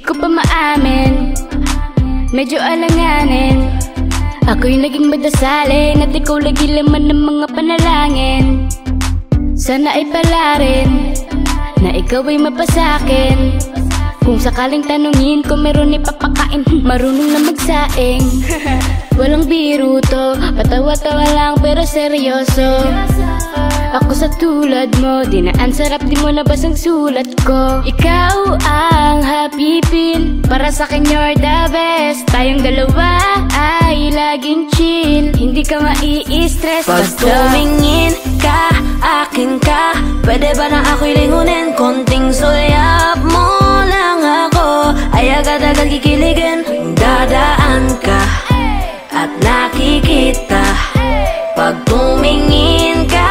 ko pa maamin, medyo alanganin. Ako'y naging madasalin at ikaw lagi laman ng mga panalangin. Sana ay pala rin na ikaw ay mapasakin. Kung sakaling tanungin ko meron ipapakain, marunong na magsaing. Walang biro to, patawa-tawa lang pero seryoso. Ako sa tulad mo, dinaan sarap di mo nabas ang sulat ko. Ikaw ang happy pill, para sa'kin you're the best. Tayong dalawa ay laging chill, hindi ka mai-stress. Pag tumingin ka, akin ka, pwede ba na ako'y lingunin? Konting sulyap mo lang ako, ay agad-agad kikiligin. Dadaan ka at nakikita. Pag tumingin ka,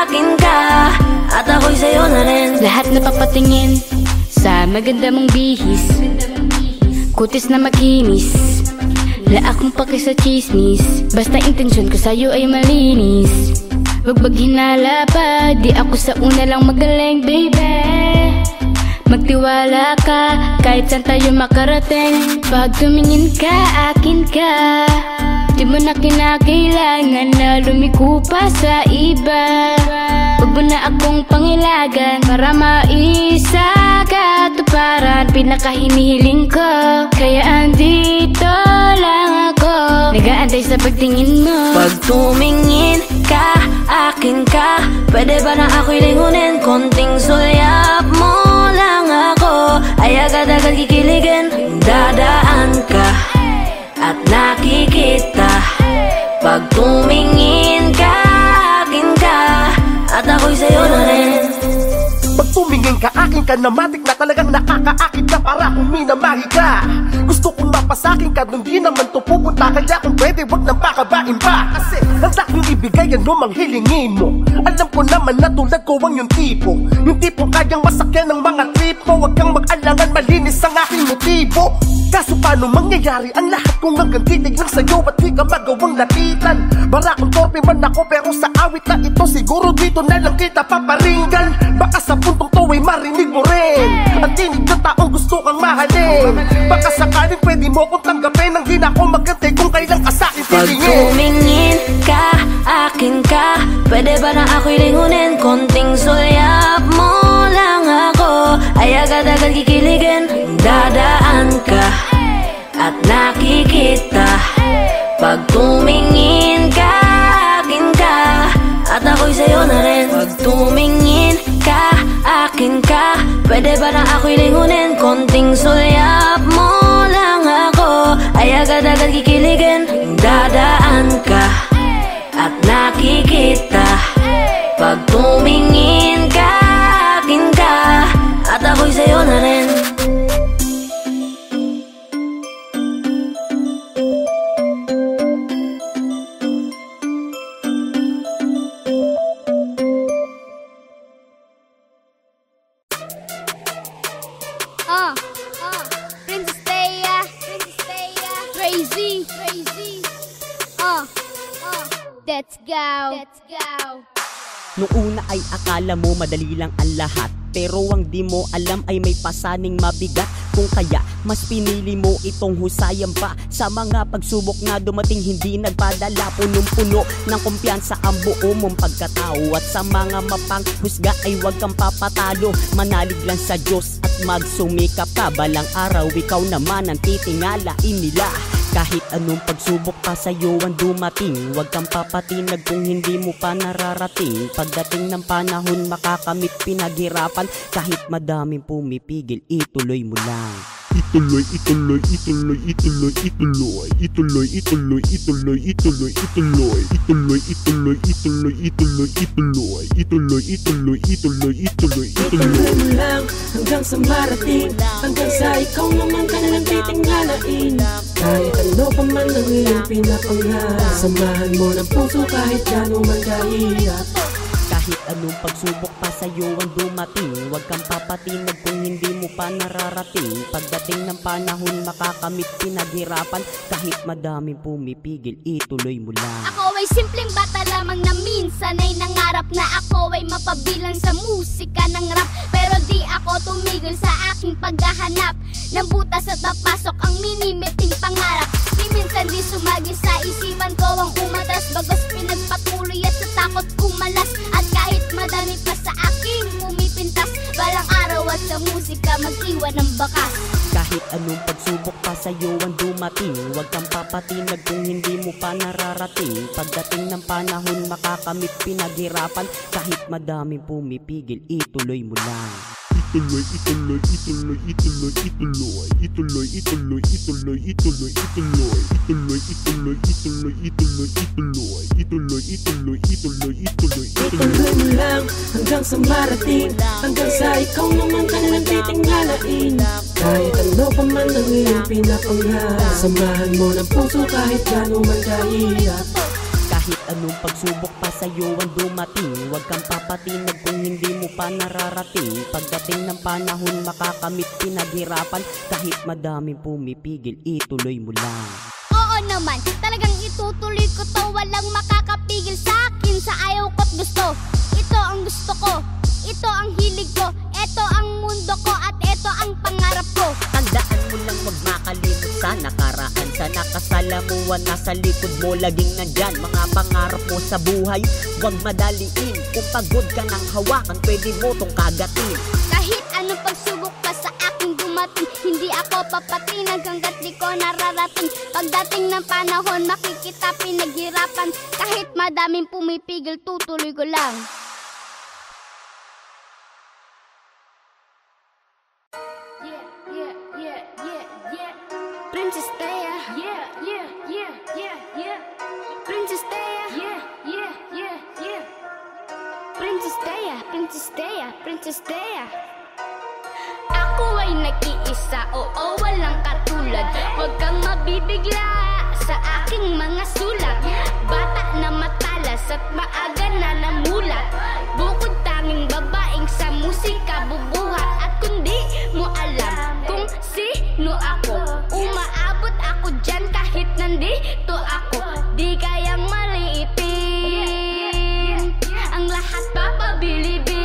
akin ka, at ako'y sa'yo na rin. Lahat napapatingin sa maganda mong bihis, kutis na makinis, la akong paki sa chismis. Basta intensyon ko sa'yo ay malinis. Wag maghinala pa, di ako sa una lang magaling, baby. Magtiwala ka, kahit saan tayo makarating. Pag tumingin ka, akin ka, di mo na kinakailangan na lumiko pa sa iba. Huwag mo na akong pangilagan para maisakatuparan pinakahinihiling ko. Kaya andito lang ako, nag-aantay sa pagtingin mo. Pag tumingin ka, akin ka, pwede ba na ako'y lingunin? Konting sulyap mo lang ako, ay agad-agad kikiligin. Dadaan ka at nakikita. Pag tumingin ka, akin ka, at ako'y sa'yo na rin. Pag tumingin ka, akin ka, namatik na talagang nakakaakit ka, para kung minamahi ka. Gusto kong mapasakin ka, nun di naman to pupunta. Kaya kung pwede, wag nang pakabain pa. Kasi handa kong ibigay ano mang hilingin mo. Alam ko naman na tulad ko ang yung tipo, yung tipong kayang masakyan ng mga trip mo. Wag kang mag-alangan, malinis ang aking motibo. Kaso paano mangyayari ang lahat kung hanggang titig lang sa'yo at di ka magawang lapitan? Bara kung torpe man ako, pero sa awit na ito siguro dito na lang kita paparinggan. Baka sa puntong to ay marinig mo rin ang tinig ng taong gusto kang mahalin. Baka sakaling pwede mo kong tanggapin, ang di na ako magantay kung kailan ka sa'kin tilingin. Pag tumingin ka, akin ka, pwede ba na ako'y lingunin? Konting sulyap mo lang ako, ay agad-agad kikiligin. Dadaan ka at nakikita. Pag tumingin ka, akin ka, at ako'y sa'yo na rin. Pag tumingin ka, akin ka, pwede ba na ako'y lingunin? Konting sulyap mo lang ako, ay agad-agad kikiligin. Dadaan ka at nakikita. Pag tumingin ka, akin ka, at ako'y sa'yo na rin. Princess Leia, crazy, let's go. Nung una ay akala mo madali lang ang lahat, pero ang di mo alam ay may pasaning mabigat. Kung kaya mas pinili mo itong husayan pa, sa mga pagsubok na dumating hindi nagpadala. Punong-puno ng kumpiyansa ang buo mong pagkatao, at sa mga mapanghusga ay huwag kang papatalo. Manalig lang sa Diyos at magsumikap ka, balang araw ikaw naman ang titingalain nila. Kahit anong pagsubok pa sa'yo ang dumating, huwag kang papatinag kung hindi mo pa nararating. Pagdating ng panahon makakamit pinaghirapan, kahit madaming pumipigil, ituloy mo lang. Ituloy, ituloy, ituloy, ituloy, ituloy, ituloy, ituloy, ituloy, ituloy, ituloy, ituloy, ituloy, ituloy, ituloy, ituloy, ituloy, ituloy, ituloy, ituloy, ituloy mo lang hanggang sa marating, hanggang sa ikaw naman ka na lang titingalain. Kahit ano pa man ang iyong pinapangarap, samahan mo ng puso kahit gano'n man kahirap. Kahit anong pagsubok pa sa'yo ang dumating, huwag kang papatinag kung hindi mo pa nararating. Pagdating ng panahon makakamit pinaghirapan, kahit madaming pumipigil, ituloy mo lang. Ako ay simpleng bata lamang na minsan ay nangarap na ako ay mapabilang sa musika ng rap. Pero di ako tumigil sa aking paghahanap ng butas at napasok ang minimiting pangarap. Di minsan di sumagi sa isipan ko ang umatras, bagos pinagpatuloy at sa takot kumalas. At kahit madami pa sa aking pumipintas, balang araw at sa musika mag-iwan ng bakas. Kahit anong pagsubok pa sa'yo ang dumating, huwag kang papatinag kung hindi mo pa nararating. Pagdating ng panahon makakamit pinaghirapan, kahit madaming pumipigil, ituloy mo lang. Ituloy, ituloy, ituloy, ituloy, ituloy, ituloy, ituloy, ituloy, ituloy, ituloy, ituloy, ituloy, ituloy, ituloy, ituloy, ituloy, ituloy, ituloy, ituloy, Ituloy mo lang hanggang sa marating, hanggang sa ikaw naman ka na titingalain. Kahit ano pa man ang iyong pinapangarap, samahan mo ng puso kahit gano'n man kahirap. Kahit anong pagsubok pa sa'yo ang dumating, huwag kang papatinag kung hindi mo pa nararating. Pagdating ng panahon makakamit pinaghirapan, kahit madaming pumipigil, ituloy mo lang. Oo naman, talagang itutuloy ko to, walang makakapigil sa akin sa ayaw ko't gusto. Ito ang gusto ko, ito ang hilig ko, ito ang mundo ko at ito ang pangarap ko. Tandaan mo lang wag makalimot sa nakaraan, sa nakasalamuhan nasa likod mo laging nandyan. Mga pangarap mo sa buhay, wag madaliin. Kung pagod ka ng hawakan, pwede mo tong kagatin. Kahit anong pagsubok pa sa aking dumating, hindi ako papatinag hanggat di ko nararating. Pagdating ng panahon makikita pinaghirapan, kahit madaming pumipigil tutuloy ko lang. Princess Taya, Princess Taya, Princess Taya, Princess Taya, Princess Taya. Ako ay nag-iisa, oo, walang katulad. Huwag kang mabibigla sa aking mga sulat. Bata na matalas at maaga na namulat. Bukod tanging babaeng sa musika bubuhat. At kung di mo alam kung sino ako, umaabot ako dyan kahit nandito ako. Di kayang maliitin, ang lahat papabilibin.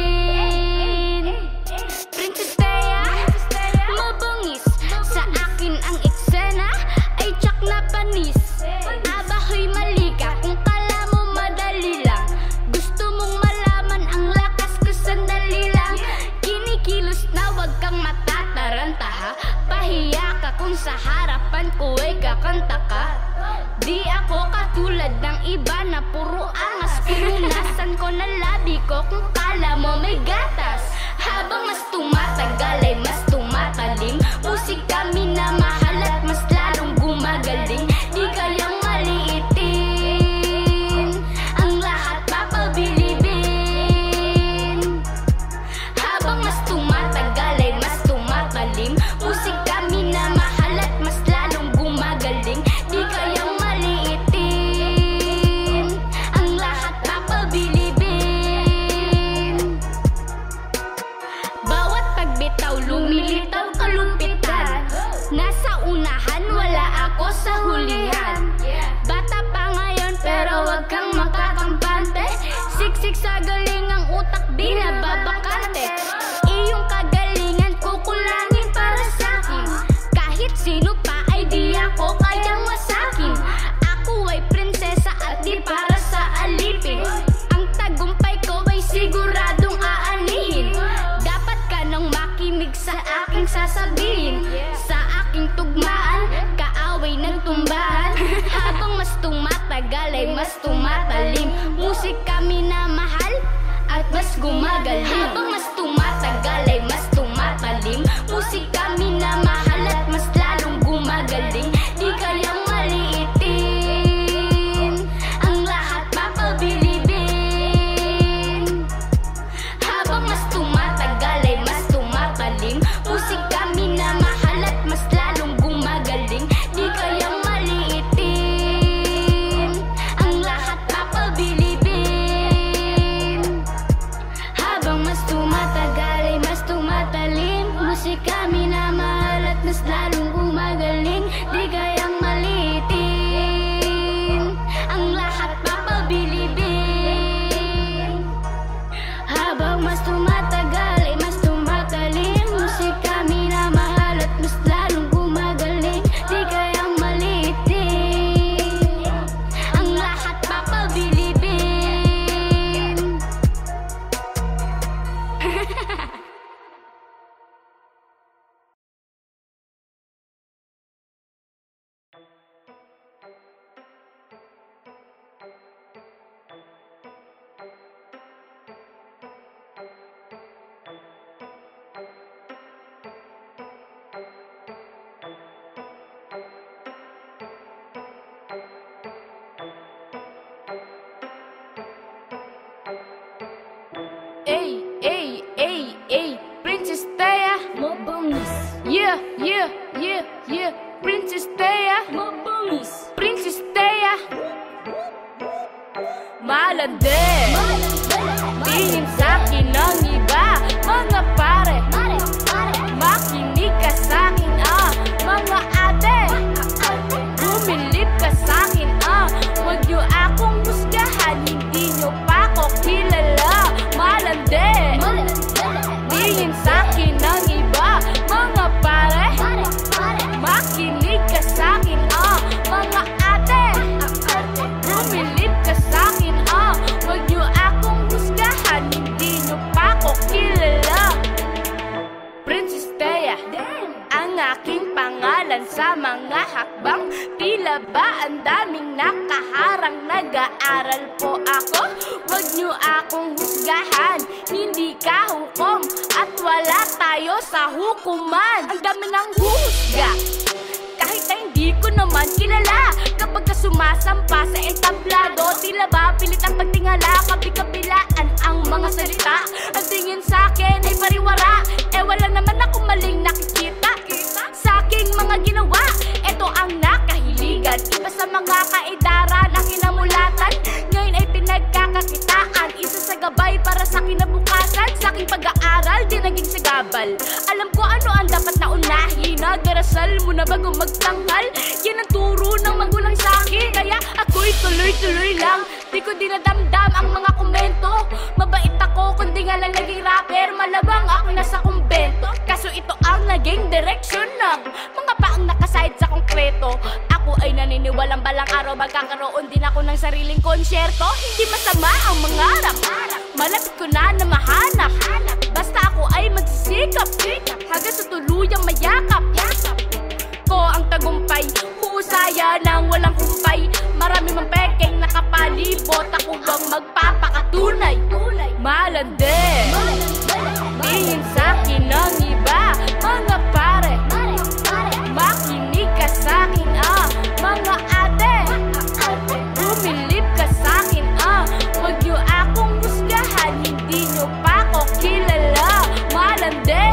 Princess Taya, mabangis sa akin ang eksena, ay tsak na panis. Abahoy mali ka kung kala mo madali lang. Gusto mong malaman ang lakas ko sandali lang. Kinikilos na wag kang matataranta ha. Pahiya ka kung sa harapan ko ay kakanta ka. Di ako katulad ng iba na puro angas. Pinunasan ko na labi ko kung kala mo may gatas. Habang mas tumatagal ay mas tumatalim. Musika minamahal at mas lalong gumagaling. Di kayang maliitin, ang lahat papabilibin. Habang mas tumatagal ay mas tumatalim. Musika minamahal at mas lalong gumagaling. Di kayang maliitin, ang lahat papabilibin. Bawat pagbitaw lumilitaw kalumpitan. Nasa unahan wala ako sa hulihan. Bata pa ngayon pero wag kang makakampante. Siksik sa galing ang utak di nababakante. Iyong kagalingan kukulangin para sa'kin. Kahit sino pa ay di ako kayang wasakin. Ako ay prinsesa at di para sa alipin. Ang tagumpay ko ay siguradong aanihin. Dapat ka nang makinig sa aking sasabihin. Sa aking tugmaan, kaaway ng tumbahan. Habang mas tumatagal ay mas tumatalim. Musika minamahal at mas gumagaling. Habang mas tumatagal ay mas tumatalim. Musika minamahal at mas lalong gumagaling. Di kayang maliitin, ang lahat papabilibin. Habang mas tumatagal ay mas tumatalim. Musika minamahal at mas lalong gumagaling. Di kayang maliitin, ang lahat papabilibin. yeah, Princess Thea, Princess Thea, malandi. Tingin sa'kin ng iba, mga pare, makinig ka sa'kin mga ate. Bumilip ka sa'kin huwag niyo akong husgahan, hindi niyo pa ako kilala, malandi. Tingin sa'kin ng iba, mga pare, makinig ka sa'kin mga ate. Bumilip ka sa'kin huwag niyo akong husgahan, hindi niyo pa ako kilala. Princess Thea, ang aking pangalan sa mga hakbang. Tila ba ang daming nakaharang, nag-aaral po ako. Huwag niyo akong husgahan, hindi ka hukom, at wala tayo sa hukuman. Ang dami ng husga, kahit na hindi ko naman kilala. Kapag ka sumasampa sa entablado, tila ba pilit ang pagtingala, kabi-kabilaan ang mga salita. Ang tingin sa'kin ay pariwara, wala naman ako maling nakikita sa aking mga ginawa. Ito ang nakahiligan, iba sa mga kaedaran ang kinamulatan. Ngayon ay pinagkakakitaan, isa sa gabay para sa kinabukasan. Sa aking pag-aaral, di naging sagabal. Alam ko ano ang dapat na unahin, nag-arasal muna bago magtangkal. Yan ang turo ng magulang sa'kin, kaya ako'y tuloy-tuloy lang. Di ko dinadamdam ang mga komento. Mabait ako, kundi nga lang naging rapper. Malabang ako nasa kumbento, kaso ito ang naging direksyon ng mga paang nakaside sa konkreto. Ako ay naniniwalang balang araw magkakaroon din ako ng sariling konsyerto. Hindi masama ang mangarap, malapit ko na mahanap. Basta ako ay magsisikap hanggang sa tuluyang mayakap ko ang tagumpay. Huusaya ng walang kumpay, marami mang pekeng nakapalibot. Ako bang magpapakatunay, malandi. Tingin sa'kin ng iba, mga pare, makinig ka sa'kin mga ate. Bumilip ka sa'kin huwag niyo akong husgahan, hindi niyo pa ako kilala, malandi.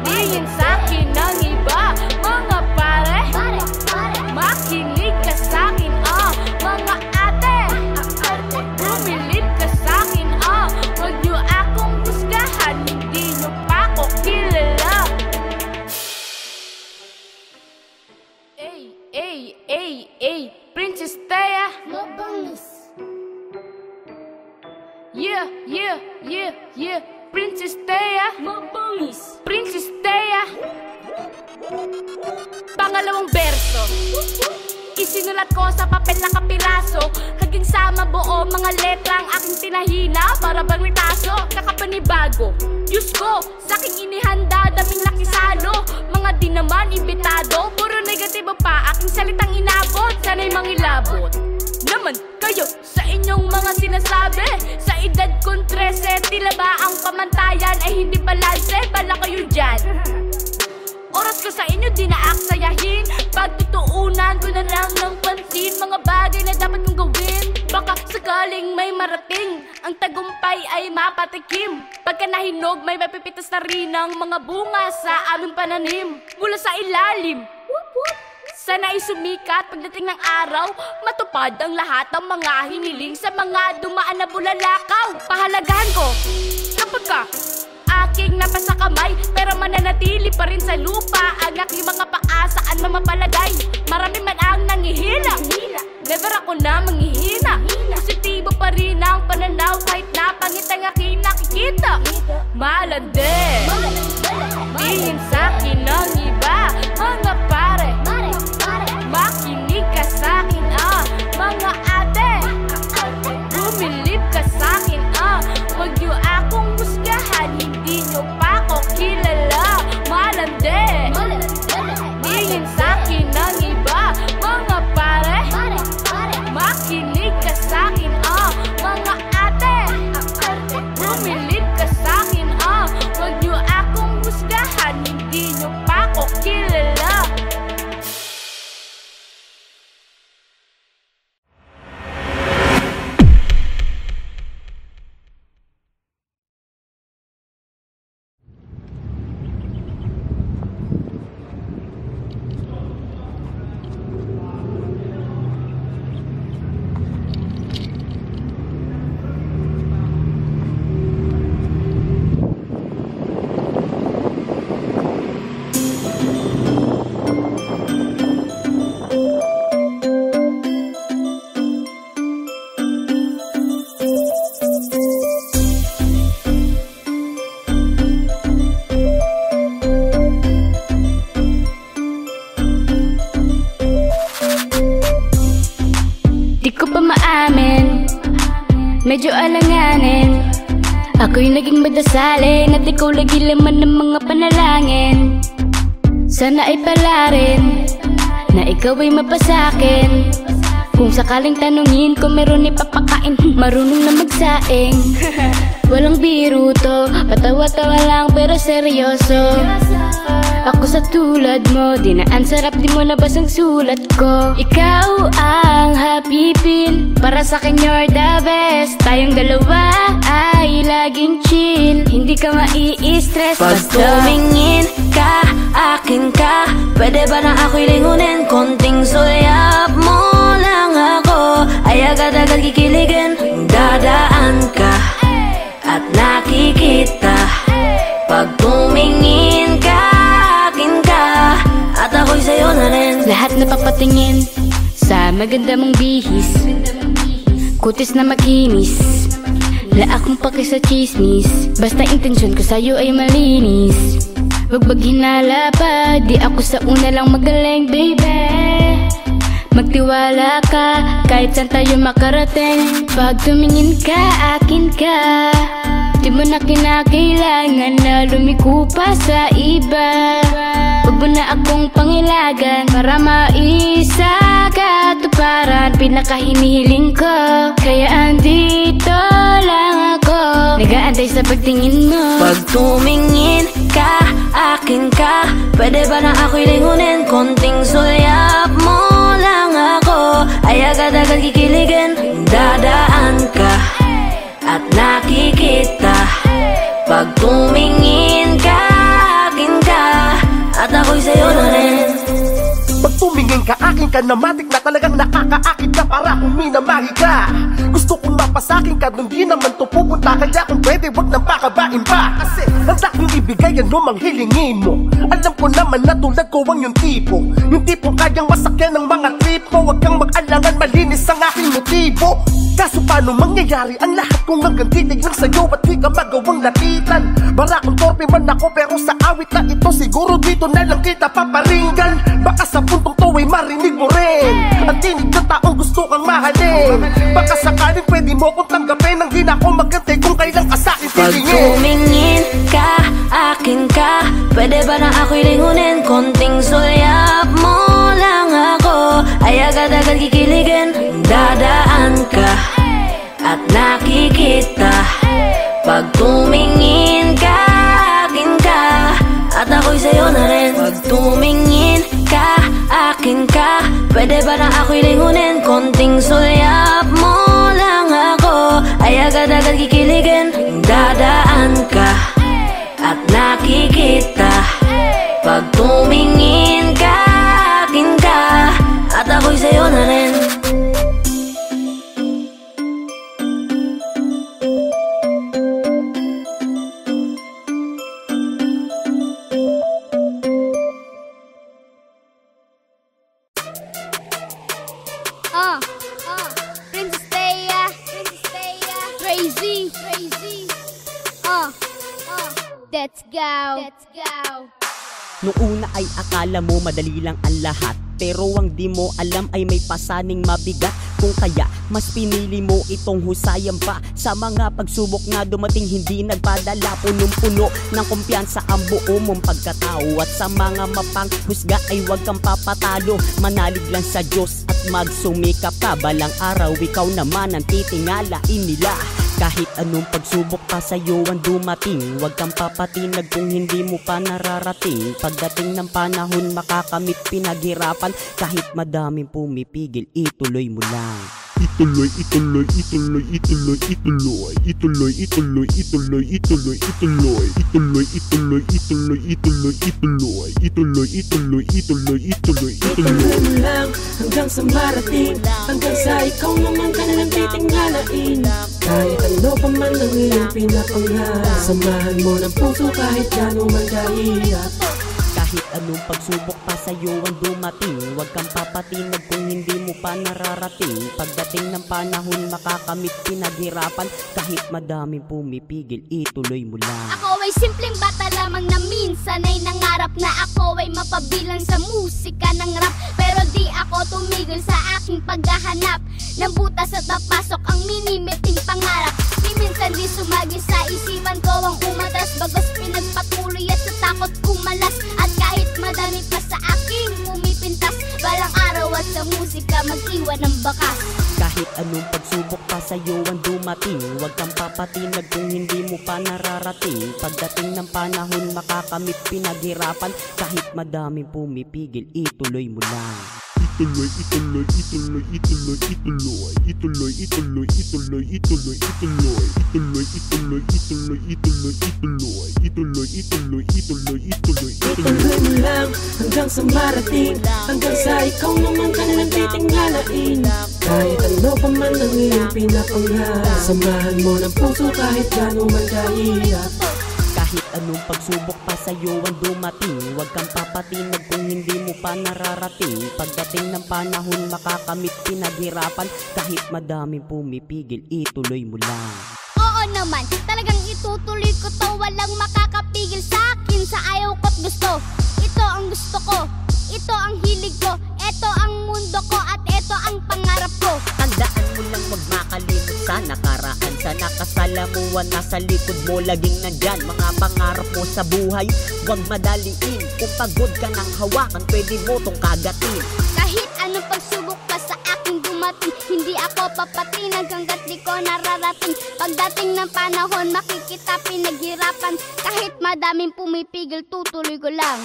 Tingin sa'kin ng iba, mga pare, makinig ka sa'kin mga ate. Bumilip ka sa'kin huwag niyo akong husgahan, hindi niyo pa ako kilala. Princess Thea, yeah, Princess Thea, Princess Thea. Pangalawang berso, isinulat ko sa papel na kapiraso, hanggang sa mabuo mga letrang aking tinahina para bang ritaso. Kakapanibago, Diyos ko, sa'king inihanda, daming nakisalo, mga di naman imbitado, puro negatibo pa aking salitang inabot. Sana'y mangilabot naman kayo sa inyong mga sinasabi. Sa edad kong 13, tila ba ang pamantayan ay hindi balanse? Bala kayo dyan, oras ko sa inyo di naaksayahin. Pagtutuunan ko na lang ng pansin mga bagay na dapat kong gawin. Baka sakaling may marating, ang tagumpay ay mapatikim. Pagka nahinog may mapipitas na rin ang mga bunga sa aming pananim. Mula sa ilalim, sana ay sumikat pagdating ng araw, matupad ang lahat ng mga hiniling sa mga dumaan na bulalakaw. Pahalagahan ko kapag ka aking napasa kamay, pero mananatili pa rin sa lupa ang aking mga paa saan mamapalagay. Marami man ang nangihina, never ako na manghihina. Positibo pa rin ang pananaw kahit na pangit ang aking nakikita, malandi. Tingin sa'kin ng iba, mga pare, makinig ka sa'kin mga ate. Bumilip ka sa'kin huwag niyo akong husgahan, hindi niyo pa ako kilala, malandi. Tingin sa'kin ng iba, mga pare, makinig ka sa'kin mga ate. Bumilip ka sa'kin huwag niyo akong husgahan, hindi niyo pa ako maamin, medyo alanganin. Ako'y naging madasalin at ikaw lagi laman ng mga panalangin. Sana ay palarin na ikaw ay mapasakin. Kung sakaling tanungin kung meron ipapakain, marunong na magsaing. Walang biro to, patawa-tawa lang pero seryoso. Ako sa tulad mo, dinaan sarap, di mo nabasang sulat ko. Ikaw ang happy pill, para sa'kin you're the best. Tayong dalawa ay laging chill, hindi ka mai-stress. Pag tumingin ka, akin ka, pwede ba na ako'y lingunin? Konting sulyap mo lang ako, ay agad-agad kikiligin. Dadaan ka at nakikita. Pag tumingin ka, akin ka, at ako'y sa'yo na rin. Lahat na papatingin sa maganda mong bihis, kutis na makinis, laak mong paki sa chismis. Basta intensyon ko sa'yo ay malinis. Wag maghinala pa, di ako sa una lang magaling, baby. Magtiwala ka, kahit saan tayo makarating. Pag tumingin ka, akin ka, di mo na kinakailangan na lumiko pa sa iba. Huwag mo na akong pangilagan para maisagatuparan pinakahinihiling ko. Kaya andito lang ako, nag-aantay sa pagtingin mo. Pag tumingin ka, akin ka, pwede ba na ako'y lingunin? Konting sulyap mo lang ako, ay agad-agad kikiligin. Dadaan ka at nakikita. Pag tumingin ka, akin ka, at ako'y sa'yo na rin. Pag tumingin ka, akin ka na matik na talagang nakakaakit ka para huminamahi ka. Gusto kong mapasakin ka, nung di naman to pupunta. Kaya kung pwede, wag nang pakabain pa. Kasi handa kong ibigay anumang hilingin mo. Alam ko naman na tulad ko ang yung tipo, yung tipong kayang masakyan ng mga trip mo. Wag kang mag-alangan, malinis ang aking motibo. Kaso paano mangyayari ang lahat kung hanggang titig lang sa'yo at di ka magawang lapitan? Bara kung torpe man ako, pero sa awit na ito siguro dito na lang kita paparinggan. Baka sa puntong to ay marinig mo rin ang tinig ng taong gusto kang mahalin. Baka sakaling pwede mo kong tanggapin, nang di na ako magantay kung kailan ka sa'kin tingin. Pag tumingin ka, akin ka, pwede ba na ako'y lingunin? Konting sulyap mo lang ako, ay agad-agad kikiligin. Dadaan ka at nakikita. Pag tumingin ka, akin ka, at ako'y sa'yo na rin. Pag tumingin ka, akin ka, pwede ba na ako'y lingunin? Konting sulyap mo lang ako, ay agad-agad kikiligin. Dadaan ka at nakikita. Pag tumingin ka, akin ka, at ako'y sa'yo na rin. Princess Taya, Crazy, let's go. Nung una ay akala mo madali lang ang lahat, pero ang di mo alam ay may pasaning mabigat. Kung kaya mas pinili mo itong husayan pa, sa mga pagsubok na dumating hindi nagpadala. Punong-puno ng kumpiyansa ang buo mong pagkatao, at sa mga mapanghusga ay huwag kang papatalo. Manalig lang sa Diyos at magsumikap ka, balang araw ikaw naman ang titingalain nila. Kahit anong pagsubok pa sa'yo ang dumating, huwag kang papatinag kung hindi mo pa nararating. Pagdating ng panahon makakamit pinaghirapan, kahit madaming pumipigil, ituloy mo lang. Ituloy, ituloy, ituloy, ituloy, ituloy, ituloy, ituloy, ituloy, ituloy, ituloy, ituloy, ituloy, ituloy, ituloy, ituloy, ituloy, ituloy, ituloy, ituloy, Ituloy mo lang hanggang sa marating, hanggang sa ikaw naman ka na lang titingalain. Kahit ano pa man ang iyong pinapangarap, samahan mo ng puso kahit gano'n man kahirap. Kahit anong pagsubok pa sa'yo ang dumating, huwag kang papatinag kung hindi mo pa nararating. Pagdating ng panahon makakamit pinaghirapan, kahit madaming pumipigil, ituloy mo lang. Ako ay simpleng bata lamang na minsan ay nangarap na ako ay mapabilang sa musika ng rap. Pero di ako tumigil sa aking paghahanap ng butas at mapasok ang minimiting pangarap. Di minsan di sumagi sa isipan ko ang umatras, bagos pinagpatuloy at sa takot kumalas. At kahit madami pa sa aking pumipintas, balang araw at sa musika mag-iwan ng bakas. Kahit anong pagsubok pa sa'yo ang dumating, huwag kang papatinag kung hindi mo pa nararating. Pagdating ng panahon makakamit pinaghirapan, kahit madaming pumipigil, ituloy mo lang. Ituloy, ituloy, ituloy, ituloy, ituloy, ituloy, ituloy, ituloy, ituloy, ituloy, ituloy, ituloy, ituloy, ituloy, ituloy, ituloy, ituloy, ituloy, ituloy, ituloy mo lang hanggang sa marating, hanggang sa ikaw naman kanilang titinggalain. Kahit ano pa man ang iyong pinapangarap, samahan mo ng puso kahit gano'n man kahirap. Kahit anong pagsubok pa sa'yo ang dumating, huwag kang papatinag kung hindi mo pa nararating. Pagdating ng panahon makakamit pinaghirapan, kahit madaming pumipigil, ituloy mo lang. Oo naman, talagang itutuloy ko to, walang makakapigil sa akin sa ayaw ko't gusto. Ito ang gusto ko, ito ang hilig ko, ito ang mundo ko at ito ang pangarap ko. Tandaan mo lang wag makalimot sa nakaraan, sa nakasalamuhan nasa likod mo laging nandyan. Mga pangarap mo sa buhay, wag madaliin. Kung pagod ka ng hawakan, pwede mo tong kagatin. Kahit anong pagsubok pa sa aking dumating, hindi ako papatinag hanggat di ko nararating. Pagdating ng panahon, makikita pinaghirapan, kahit madaming pumipigil, tutuloy ko lang.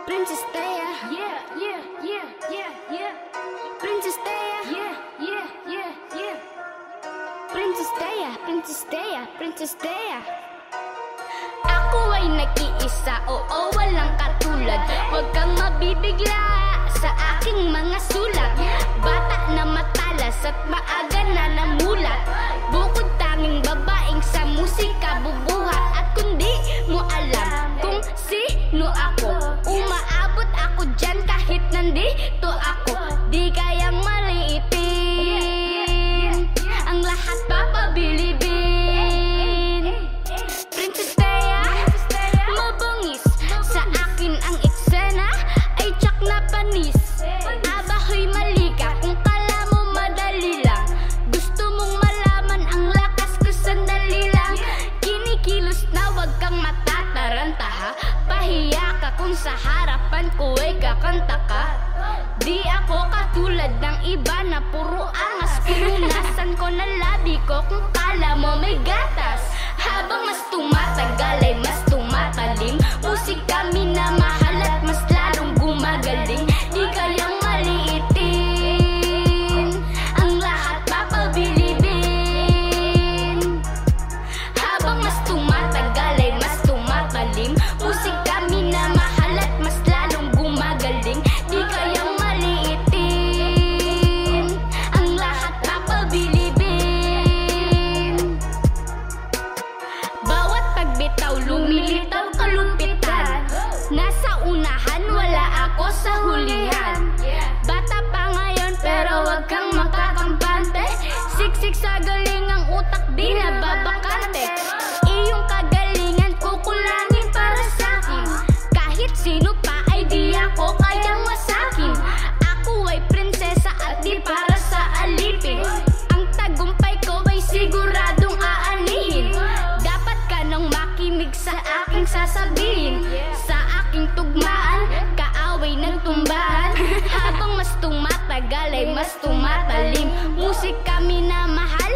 Princess Taya, yeah, yeah, yeah, yeah, yeah. Princess Taya, yeah, yeah, yeah, yeah. Princess Taya, Princess Taya, Princess Taya. Ako ay nag-iisa, oo, walang katulad. Huwag kang mabibigla sa aking mga sulat. Bata na matalas at maaga na namulat. Bukod tanging babaeng sa musika bubuhat. At kung di mo alam kung sino ako, umaabot ako dyan kahit nandito ako. Di kayang maliitin, ang lahat papabilibin. Princess Taya, mabangis sa akin ang eksena, ay tsak na panis. Abahoy mali ka kung kala mo madali lang. Gusto mong malaman ang lakas ko sandali lang. Kinikilos na wag kang matataranta ha. Pahiya ka kung sa harapan ko ay kakanta ka. Di ako katulad ng iba na puro angas. Pinunasan ko na labi ko kung kala mo may gatas. Habang mas tumatagal ay mas tumatalim. Musika minamahal at mas lalong gumagaling. Di kayang maliitin, ang lahat papabilibin. Habang mas tumatagal ay mas tumatalim. Musika minamahal at mas lalong gumagaling. Di kayang maliitin, ang lahat papabilibin. Bawat pagbitaw lumilitaw kalumpitan. Nasa unahan wala ako sa hulihan. Bata pa ngayon pero wag kang makakampante. Siksik sa galing ang utak di nababakante. Iyong kagalingan kukulangin para sa'kin. Kahit sino pa ay di ako kayang wasakin. Ako ay prinsesa at di para sa alipin. Ang tagumpay ko ay siguradong aanihin. Dapat ka nang makinig sa aking sasabihin. Sa aking tugmaan, kaaway ng tumbahan. Habang mas tumatagal ay mas tumatalim. Musika minamahal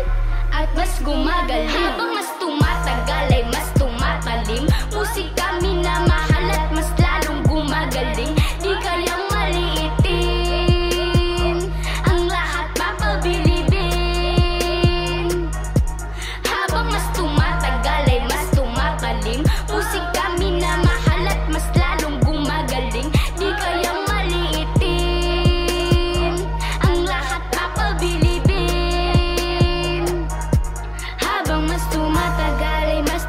at mas gumagaling. Habang mas tumatagal ay mas tumatalim. Musika minamahal at mas lalong gumagaling. Di kayang maliitin, ang lahat papabilibin. Habang mas tumatagal ay mas tumatalim. Musika minamahal at mas lalong gumagaling. Di kayang maliitin, ang lahat papabilibin. Habang mas tumatagal ay mas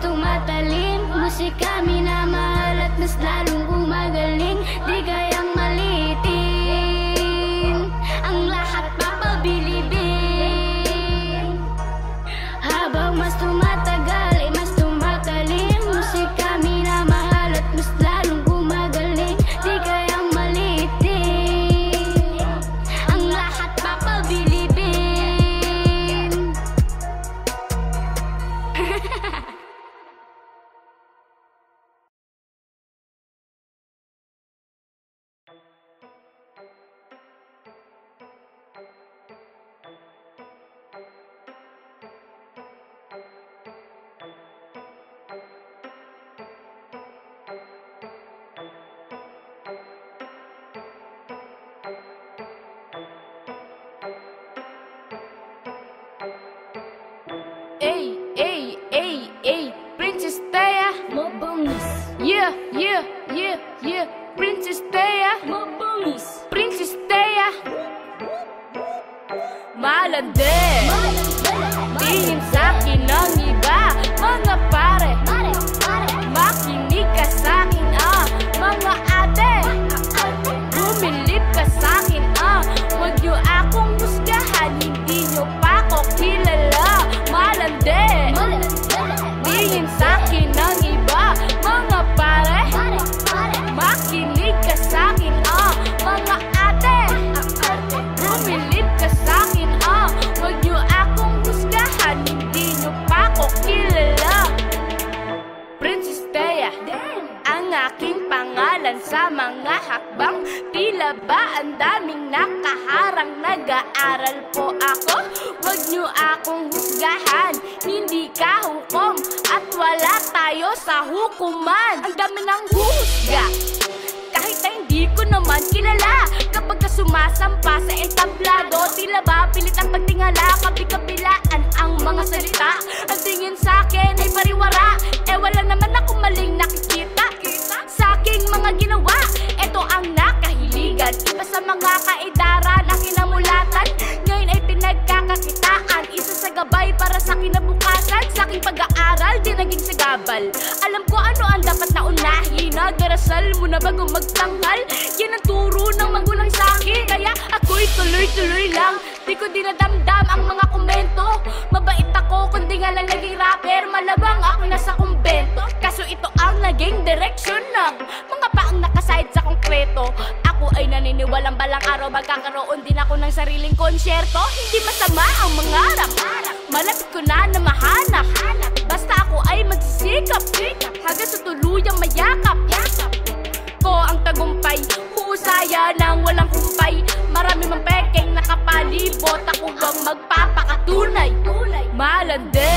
sa mga hakbang. Tila ba ang daming nakaharang, nag-aaral po ako. Huwag niyo akong husgahan, hindi ka hukom at wala tayo sa hukuman. Ang dami ng husga, kahit na hindi ko naman kilala. Kapag ka sumasampa sa entablado, tila ba pilit ang pagtingala, kapi-kapilaan ang mga salita. Ang tingin sa'kin ay pariwara, wala naman akong maling nakikita sa aking mga ginawa. Ito ang nakahiligan, iba sa mga kaedaran ang kinamulatan. Ngayon ay pinagkakakitaan, isa sa gabay para sa kinabukasan. Sa aking pag-aaral, di naging sagabal. Alam ko ano ang dapat na unahin, nagdarasal muna bago magtanggal. Yan ang turo ng magulang sa'kin, kaya ako'y tuloy-tuloy lang. Di ko dinadamdam ang mga komento. Mabait ako kundi nga lang naging rapper, malabang ako nasa kumbento. Kaso ito ang naging direksyon ng mga paang nakaside sa konkreto. Ako ay naniniwalang balang araw magkakaroon din ako ng sariling konsyerto. Hindi masama ang mangarap, malapit ko na mahanap. Basta ako ay magsisikap hanggang sa tuluyang mayakap ko ang tagumpay. Husaya ng walang kumpay, marami mang pekeng nakapalibot. Ako bang magpapakatunay? Malande,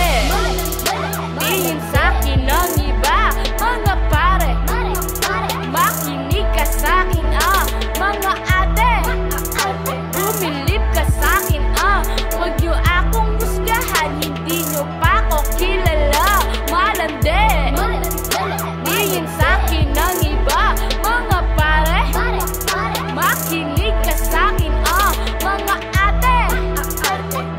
tingin sa'kin ng iba. Mga pare, makinig ka sa'kin mga ate, bumilip ka sa'kin huwag niyo akong husgahan, hindi niyo pa ako kilala. Malande, tingin sa'kin ng iba. Mga pare, makinig ka sa'kin mga ate,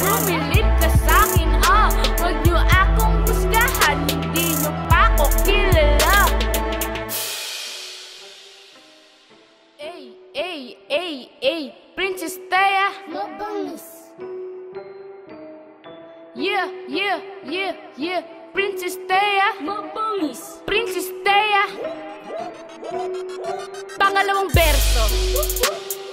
bumilip ka sa'kin huwag niyo akong husgahan, hindi niyo pa ako kilala. Ay, Princess Thea, mabangis. Yeah, Princess Thea, mabangis. Princess Thea. Pangalawang verso,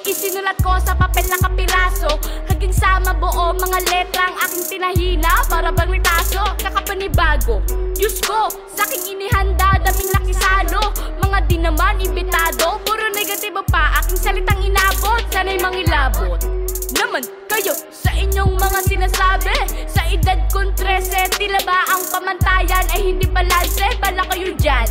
isinulat ko sa papel na kapiraso, hanggang sa mabuo mga letrang aking tinahina para bang may taso. Kakapanibago, Diyos ko, sa aking inihanda, daming lakisalo, mga di naman imbitado, puro negatibo pa aking salitang inabot. Sana'y mangilabot naman kayo sa inyong mga sinasabi. Sa edad kong 13, tila ba ang pamantayan ay hindi balanse? Bala kayo dyan,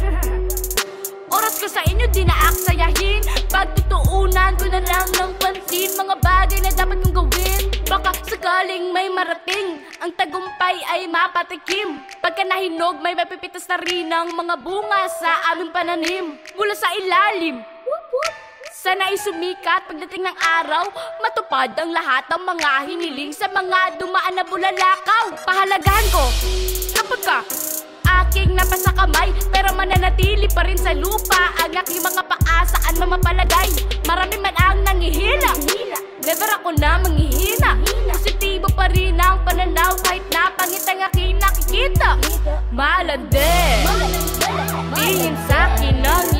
oras ko sa inyo di naaksayahin. Pagtutuunan ko na lang ng pansin mga bagay na dapat kong gawin. Baka sakaling may marating, ang tagumpay ay mapatikim. Pagka nahinog may mapipitas na rin ang mga bunga sa aming pananim. Mula sa ilalim, sana ay sumikat pagdating ng araw, matupad ang lahat ng mga hiniling sa mga dumaan na bulalakaw. Pahalagahan ko kapag ka aking napasa kamay, pero mananatili pa rin sa lupa ang aking mga paa saan mamapalagay. Marami man ang nangihina, never ako na manghihina. Positibo pa rin ang pananaw kahit na pangit ang aking nakikita. Malande, tingin sa'kin ng